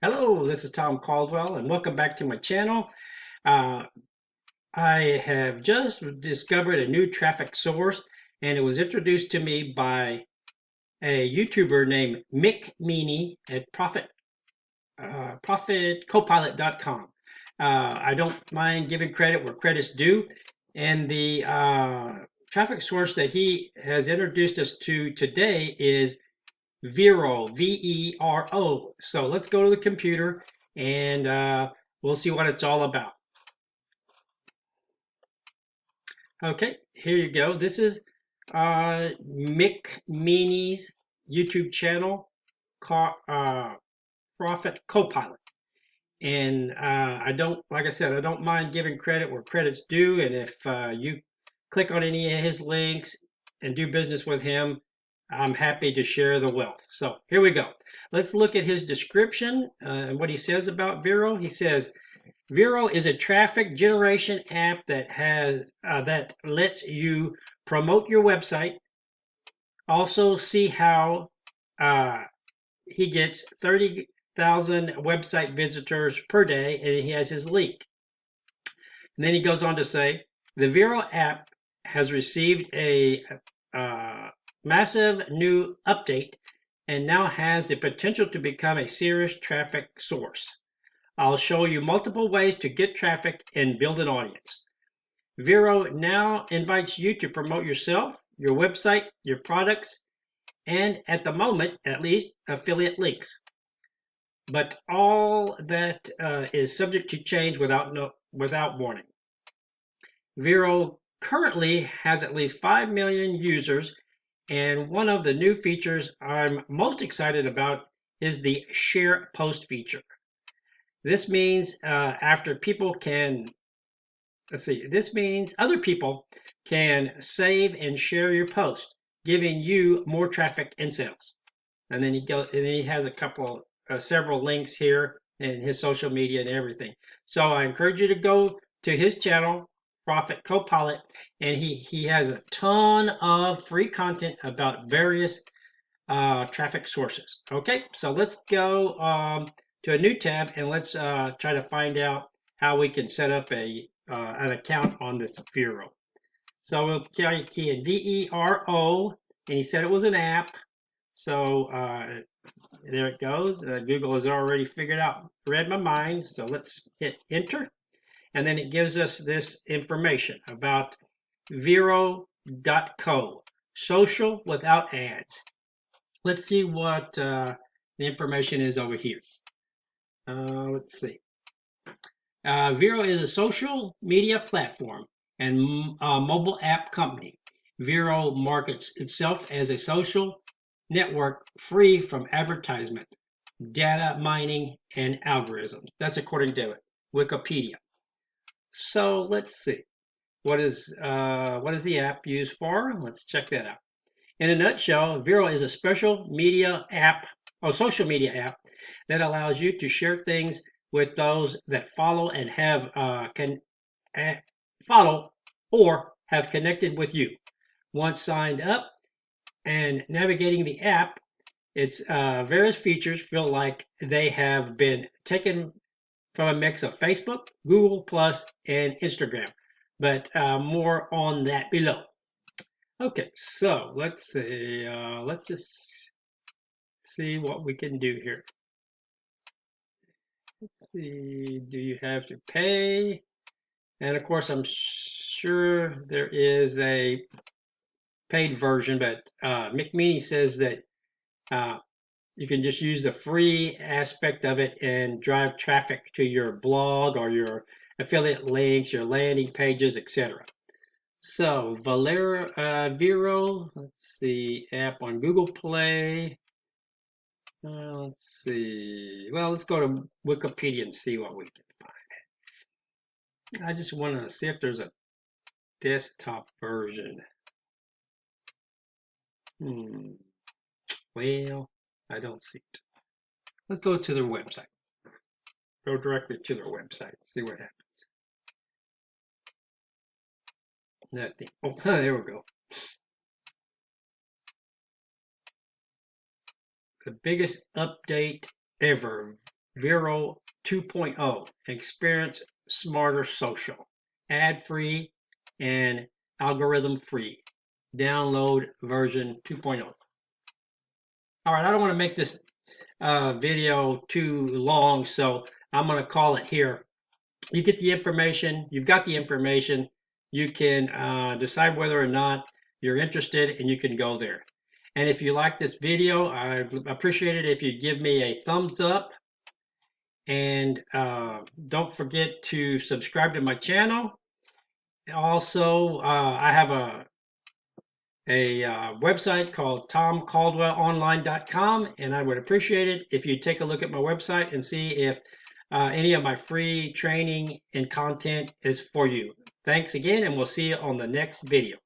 Hello, this is Tom Caldwell, and welcome back to my channel. Uh, I have just discovered a new traffic source, and it was introduced to me by a YouTuber named Mick Meaney at ProfitCopilot.com. I don't mind giving credit where credit's due, and the traffic source that he has introduced us to today is Vero, Vero. So let's go to the computer and we'll see what it's all about. Okay, here you go. This is Mick Meaney's YouTube channel, Profit Copilot. And like I said, I don't mind giving credit where credit's due. And if you click on any of his links and do business with him, I'm happy to share the wealth. So here we go. Let's look at his description and what he says about Vero. He says, Vero is a traffic generation app that lets you promote your website. Also see how he gets 30,000 website visitors per day, and he has his link. And then he goes on to say, the Vero app has received a massive new update and now has the potential to become a serious traffic source. I'll show you multiple ways to get traffic and build an audience. Vero now invites you to promote yourself, your website, your products, and at the moment, at least, affiliate links. But all that is subject to change without warning. Vero currently has at least 5 million users, and one of the new features I'm most excited about is the share post feature. This means other people can save and share your post, giving you more traffic and sales. And then he has several links here and his social media and everything. So I encourage you to go to his channel, Profit Copilot, and he has a ton of free content about various traffic sources. Okay, so let's go to a new tab and let's try to find out how we can set up an account on this Vero. So we'll key in Vero, and he said it was an app. So there it goes. Google has already read my mind. So let's hit enter. And then it gives us this information about Vero.co, social without ads. Let's see what the information is over here. Let's see. Vero is a social media platform and mobile app company. Vero markets itself as a social network free from advertisement, data mining, and algorithms. That's according to Wikipedia. So let's see. What is the app used for? Let's check that out. In a nutshell, Vero is a social media app that allows you to share things with those that follow and follow or have connected with you. Once signed up and navigating the app, its various features feel like they have been taken from a mix of Facebook, Google+, and Instagram. But more on that below. Okay, so let's see. Let's just see what we can do here. Let's see. Do you have to pay? And of course, I'm sure there is a paid version, but Mick Meaney says that you can just use the free aspect of it and drive traffic to your blog or your affiliate links, your landing pages, etc. So Vero, let's see, app on Google Play. Let's see. Well, let's go to Wikipedia and see what we can find. I just want to see if there's a desktop version. Well, I don't see it. Let's go to their website. Go directly to their website. See what happens. Nothing. Oh, there we go. The biggest update ever. Vero 2.0, experience smarter social, ad-free and algorithm-free. Download version 2.0. All right, I don't want to make this video too long, so I'm going to call it here. You get the information, you've got the information, you can decide whether or not you're interested, and you can go there. And if you like this video, I'd appreciate it if you give me a thumbs up. And don't forget to subscribe to my channel. Also, I have a website called TomCaldwellOnline.com, and I would appreciate it if you take a look at my website and see if any of my free training and content is for you. Thanks again, and we'll see you on the next video.